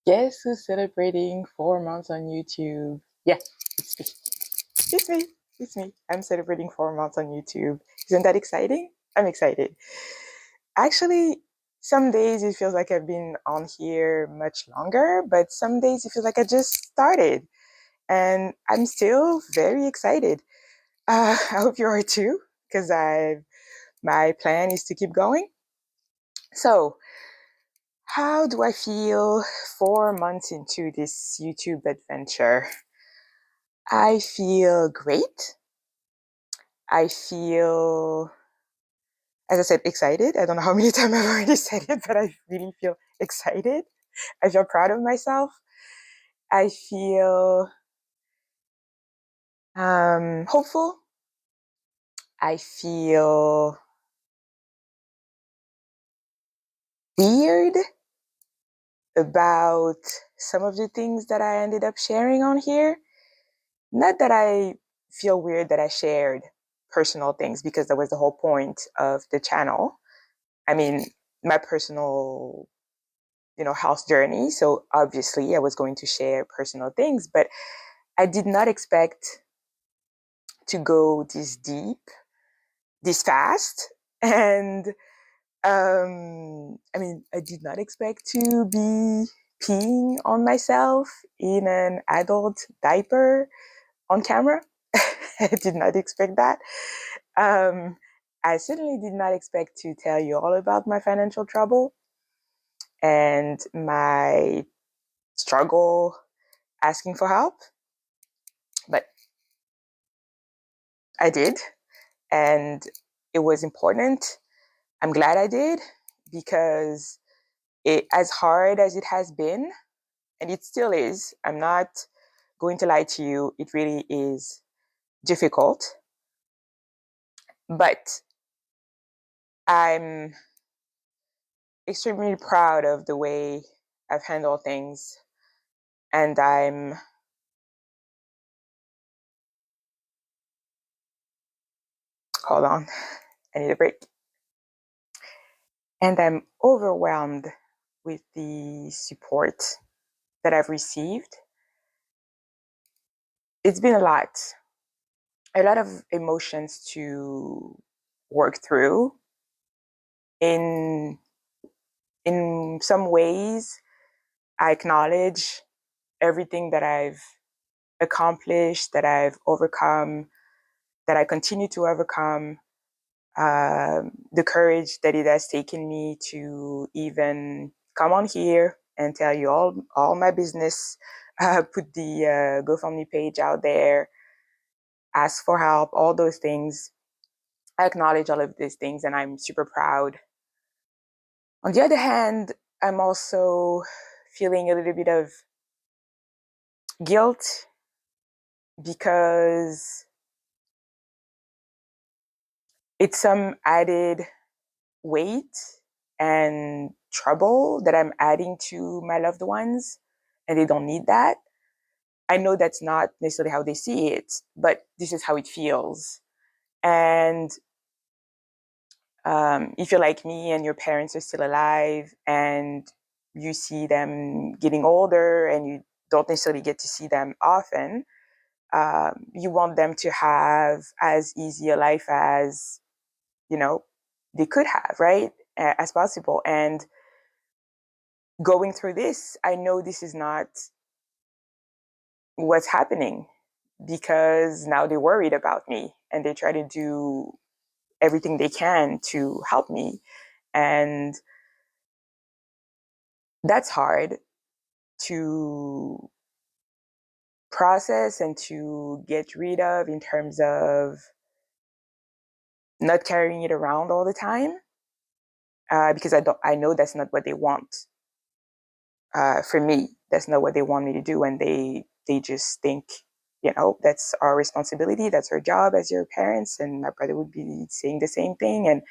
Guess who's celebrating 4 months on YouTube? Yeah, it's me. It's me. It's me. I'm celebrating 4 months on YouTube. Isn't that exciting? I'm excited. Actually, some days it feels like I've been on here much longer, but some days it feels like I just started. And I'm still very excited. I hope you are too, because my plan is to keep going. So, how do I feel 4 months into this YouTube adventure? I feel great. I feel, as I said, excited. I don't know how many times I've already said it, but I really feel excited. I feel proud of myself. I feel hopeful. I feel weird about some of the things that I ended up sharing on here. Not that I feel weird that I shared personal things, because that was the whole point of the channel. I mean, my personal, health journey. So obviously I was going to share personal things, but I did not expect to go this deep, this fast. And I did not expect to be peeing on myself in an adult diaper on camera. I did not expect that. Um, I certainly did not expect to tell you all about my financial trouble and my struggle asking for help, but I did, and it was important. I'm glad I did, because as hard as it has been, and it still is, I'm not going to lie to you, it really is difficult. But I'm extremely proud of the way I've handled things, and hold on, I need a break. And I'm overwhelmed with the support that I've received. It's been a lot of emotions to work through. In some ways, I acknowledge everything that I've accomplished, that I've overcome, that I continue to overcome. The courage that it has taken me to even come on here and tell you all my business, put the GoFundMe page out there, ask for help, all those things. I acknowledge all of these things, and I'm super proud. On the other hand, I'm also feeling a little bit of guilt, because it's some added weight and trouble that I'm adding to my loved ones, and they don't need that. I know that's not necessarily how they see it, but this is how it feels. And if you're like me and your parents are still alive and you see them getting older and you don't necessarily get to see them often, you want them to have as easy a life as, they could have, right? As possible. And going through this, I know this is not what's happening, because now they're worried about me and they try to do everything they can to help me. And that's hard to process and to get rid of, in terms of not carrying it around all the time, because I know that's not what they want. For me, that's not what they want me to do, and they just think, that's our responsibility, that's our job as your parents, and my brother would be saying the same thing, and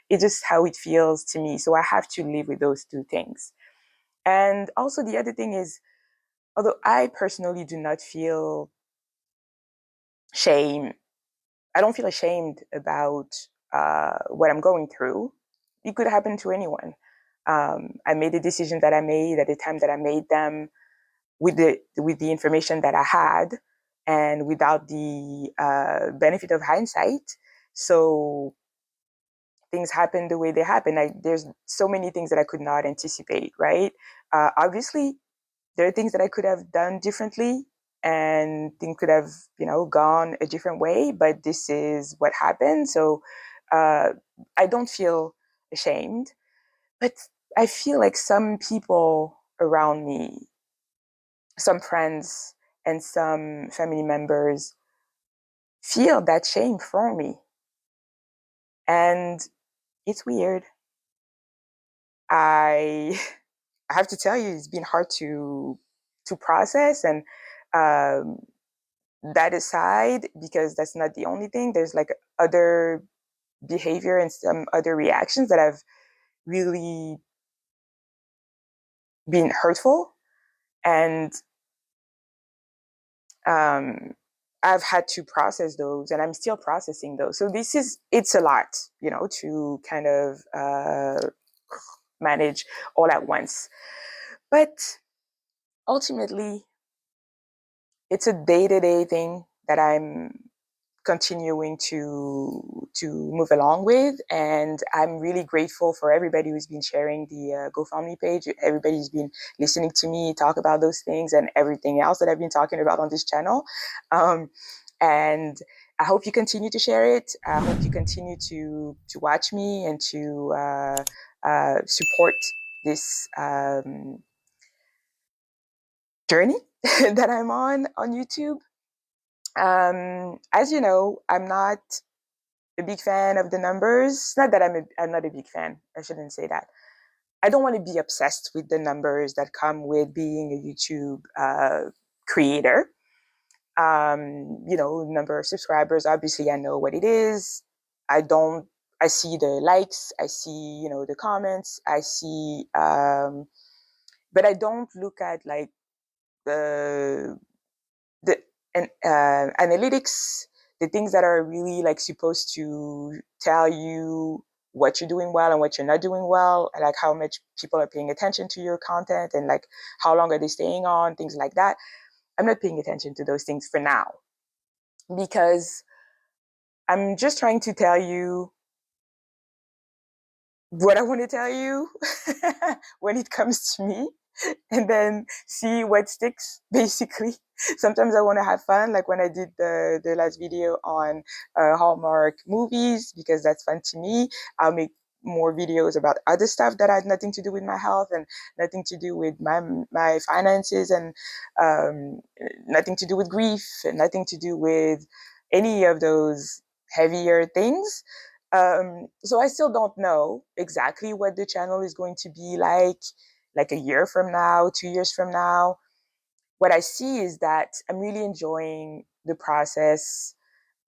it's just how it feels to me. So I have to live with those two things. And also the other thing is, although I personally do not feel shame, I don't feel ashamed about what I'm going through. It could happen to anyone. I made the decision that I made at the time that I made them with the information that I had and without the benefit of hindsight. So things happen the way they happen. There's so many things that I could not anticipate, right? Obviously, there are things that I could have done differently and things could have, gone a different way, but this is what happened. So uh, I don't feel ashamed, but I feel like some people around me, some friends and some family members feel that shame for me. And it's weird. I I have to tell you, it's been hard to process. And um, that aside, because that's not the only thing, there's like other behavior and some other reactions that have really been hurtful. And um, I've had to process those and I'm still processing those. So it's a lot, to kind of manage all at once. But ultimately, it's a day-to-day thing that I'm continuing to move along with, and I'm really grateful for everybody who's been sharing the GoFundMe page, everybody who's been listening to me talk about those things and everything else that I've been talking about on this channel. And I hope you continue to share it. I hope you continue to watch me and to support this journey that I'm on YouTube. As you know, I'm not a big fan of the numbers. Not that I'm not a big fan. I shouldn't say that. I don't want to be obsessed with the numbers that come with being a YouTube creator. Number of subscribers. Obviously, I know what it is. I don't. I see the likes. I see the comments. I see, but I don't look at like the the analytics, the things that are really like supposed to tell you what you're doing well and what you're not doing well, like how much people are paying attention to your content and like how long are they staying on, things like that. I'm not paying attention to those things for now because I'm just trying to tell you what I want to tell you when it comes to me, and then see what sticks, basically. Sometimes I want to have fun, like when I did the last video on Hallmark movies, because that's fun to me. I'll make more videos about other stuff that had nothing to do with my health and nothing to do with my finances and nothing to do with grief and nothing to do with any of those heavier things. So I still don't know exactly what the channel is going to be like a year from now, 2 years from now. What I see is that I'm really enjoying the process.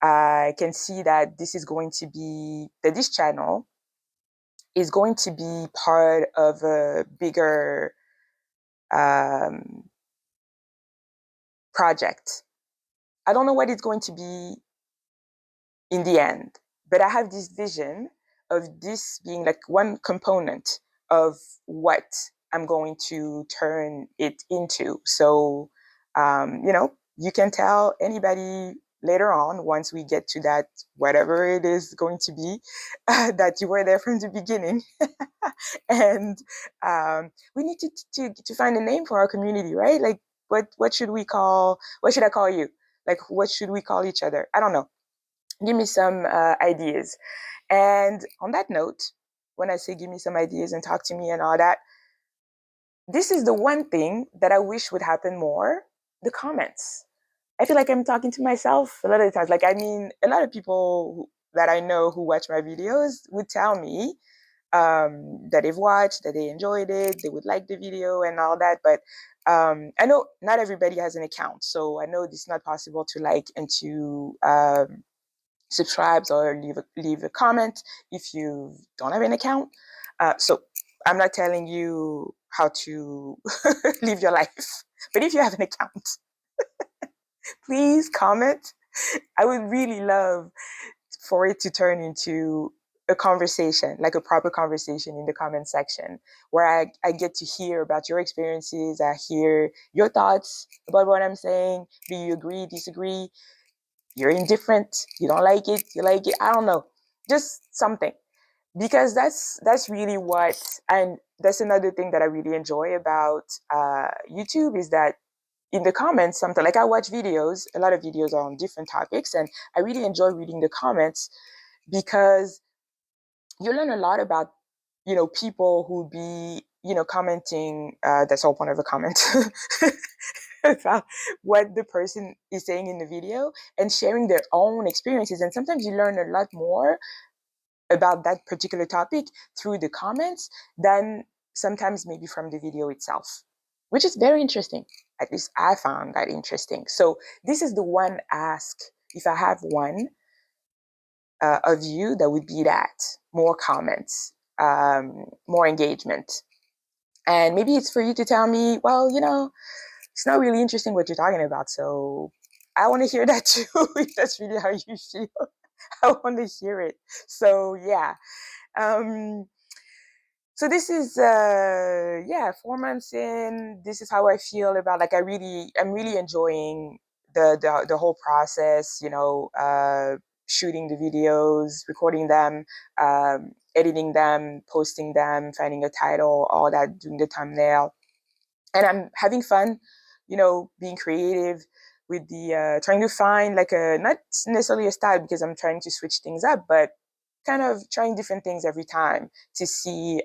I can see that this channel is going to be part of a bigger um, project. I don't know what it's going to be in the end, but I have this vision of this being like one component of what I'm going to turn it into. So, you can tell anybody later on, once we get to that, whatever it is going to be, that you were there from the beginning. And we need to find a name for our community, right? Like, what should I call you? Like, what should we call each other? I don't know. Give me some ideas. And on that note, when I say give me some ideas and talk to me and all that, this is the one thing that I wish would happen more: the comments. I feel like I'm talking to myself a lot of the times. Like, I mean, a lot of people that I know who watch my videos would tell me that they've watched, that they enjoyed it, they would like the video and all that. But I know not everybody has an account. So I know it's not possible to like and to subscribe or leave a comment if you don't have an account. So I'm not telling you how to live your life, but if you have an account, please comment. I would really love for it to turn into a conversation, like a proper conversation in the comment section, where I get to hear about your experiences. I hear your thoughts about what I'm saying. Do you agree, disagree? You're indifferent, you don't like it, you like it. I don't know. Just something. Because that's really what, and that's another thing that I really enjoy about YouTube, is that in the comments, something like I watch videos, a lot of videos are on different topics, and I really enjoy reading the comments because you learn a lot about, people who be, commenting. That's the whole point of a comment. About what the person is saying in the video and sharing their own experiences. And sometimes you learn a lot more about that particular topic through the comments than sometimes maybe from the video itself, which is very interesting. At least I found that interesting. So this is the one ask, if I have one, of you, that would be that more comments, more engagement. And maybe it's for you to tell me, well, it's not really interesting what you're talking about. So I want to hear that too, if that's really how you feel. I want to hear it. So yeah. Um, so this is 4 months in. This is how I feel about, like, I'm really enjoying the whole process, shooting the videos, recording them, editing them, posting them, finding a title, all that, doing the thumbnail. And I'm having fun, being creative with the trying to find, like, a not necessarily a style, because I'm trying to switch things up, but kind of trying different things every time to see,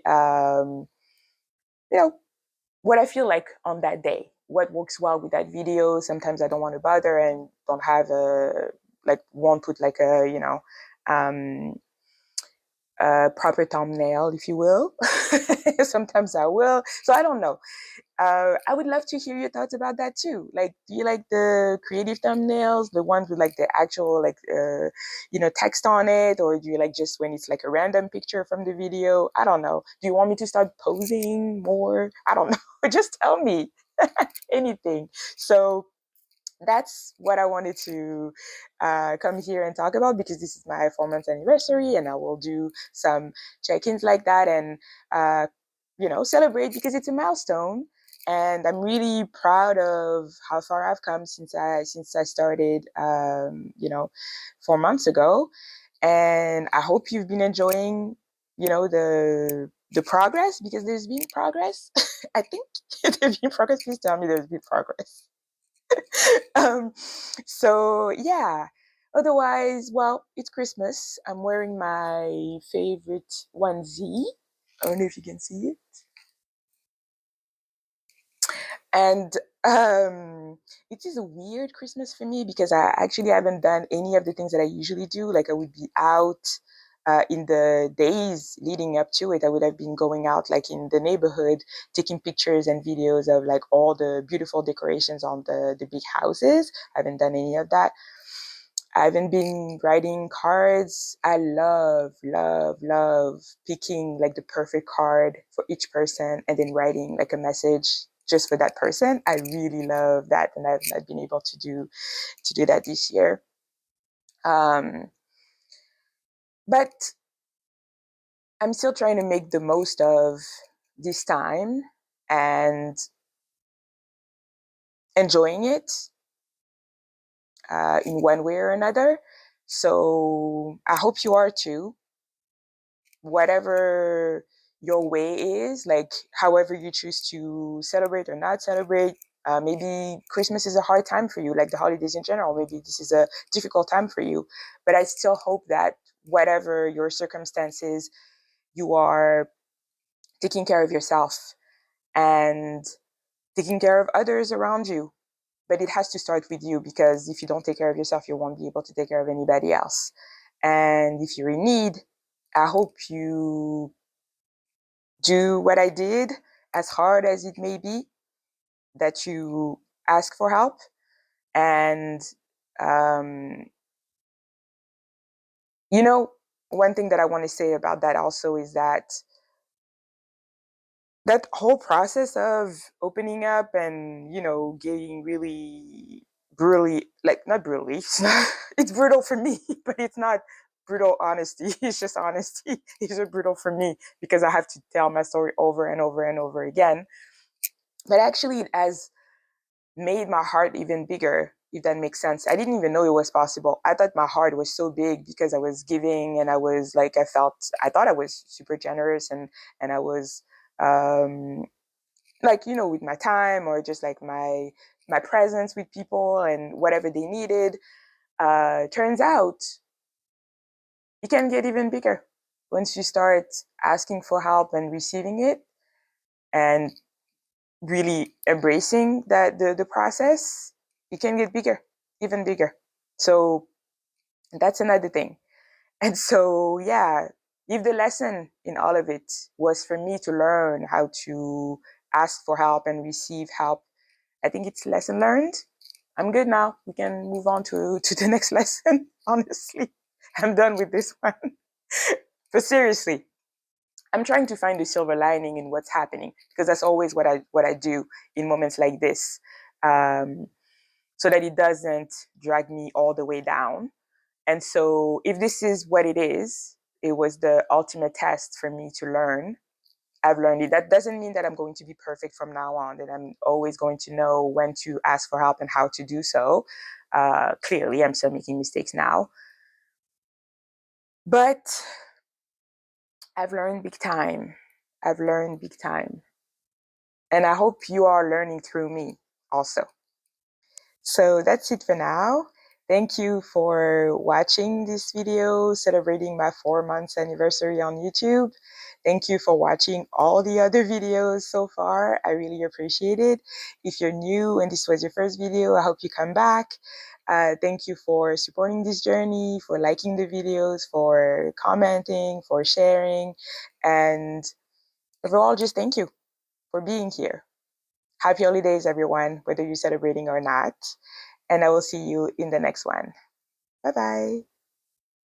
what I feel like on that day, what works well with that video. Sometimes I don't want to bother and don't have won't put like um, a proper thumbnail, if you will. Sometimes I will. So I don't know. I would love to hear your thoughts about that too. Like, do you like the creative thumbnails, the ones with like the actual text on it, or do you like just when it's like a random picture from the video? I don't know. Do you want me to start posing more? I don't know. Just tell me anything. So that's what I wanted to come here and talk about, because this is my 4 month anniversary, and I will do some check-ins like that, and celebrate, because it's a milestone. And I'm really proud of how far I've come since I started, 4 months ago. And I hope you've been enjoying, the progress, because there's been progress. I think there's been progress. Please tell me there's been progress. um, so yeah. Otherwise, well, it's Christmas. I'm wearing my favorite onesie. I don't know if you can see it. And it is a weird Christmas for me, because I actually haven't done any of the things that I usually do. Like, I would be out in the days leading up to it. I would have been going out, like, in the neighborhood, taking pictures and videos of like all the beautiful decorations on the big houses. I haven't done any of that. I haven't been writing cards. I love, love, love picking like the perfect card for each person and then writing like a message just for that person. I really love that, and I've not been able to do that this year. But I'm still trying to make the most of this time and enjoying it in one way or another. So I hope you are too. Whatever your way is, like however you choose to celebrate or not celebrate. Maybe Christmas is a hard time for you, like the holidays in general. Maybe this is a difficult time for you. But I still hope that whatever your circumstances, you are taking care of yourself and taking care of others around you. But it has to start with you, because if you don't take care of yourself, you won't be able to take care of anybody else. And if you're in need, I hope you do what I did, as hard as it may be, that you ask for help. And, um, you know, one thing that I want to say about that also is that that whole process of opening up and, getting really brutally, like, not brutally, it's brutal for me, but it's not brutal honesty. It's just honesty. It's just brutal for me because I have to tell my story over and over and over again. But actually, it has made my heart even bigger, if that makes sense. I didn't even know it was possible. I thought my heart was so big because I was giving and I was like, I thought I was super generous and I was, like, you know, with my time or just like my presence with people and whatever they needed. Turns out it can get even bigger once you start asking for help and receiving it and really embracing the process. It can get bigger, even bigger. So that's another thing. And so, yeah, if the lesson in all of it was for me to learn how to ask for help and receive help, I think it's lesson learned. I'm good now. We can move on to the next lesson. Honestly, I'm done with this one. But seriously, I'm trying to find the silver lining in what's happening because that's always what I do in moments like this, so that it doesn't drag me all the way down. And so, if this is what it is, it was the ultimate test for me to learn. I've learned it. That doesn't mean that I'm going to be perfect from now on, that I'm always going to know when to ask for help and how to do so. Clearly, I'm still making mistakes now. But I've learned big time. I've learned big time. And I hope you are learning through me also. So that's it for now. Thank you for watching this video celebrating my 4 months anniversary on YouTube. Thank you for watching all the other videos so far. I really appreciate it. If you're new and this was your first video, I hope you come back. Thank you for supporting this journey, for liking the videos, for commenting, for sharing, and overall, just thank you for being here. Happy holidays, everyone, whether you're celebrating or not. And I will see you in the next one. Bye bye.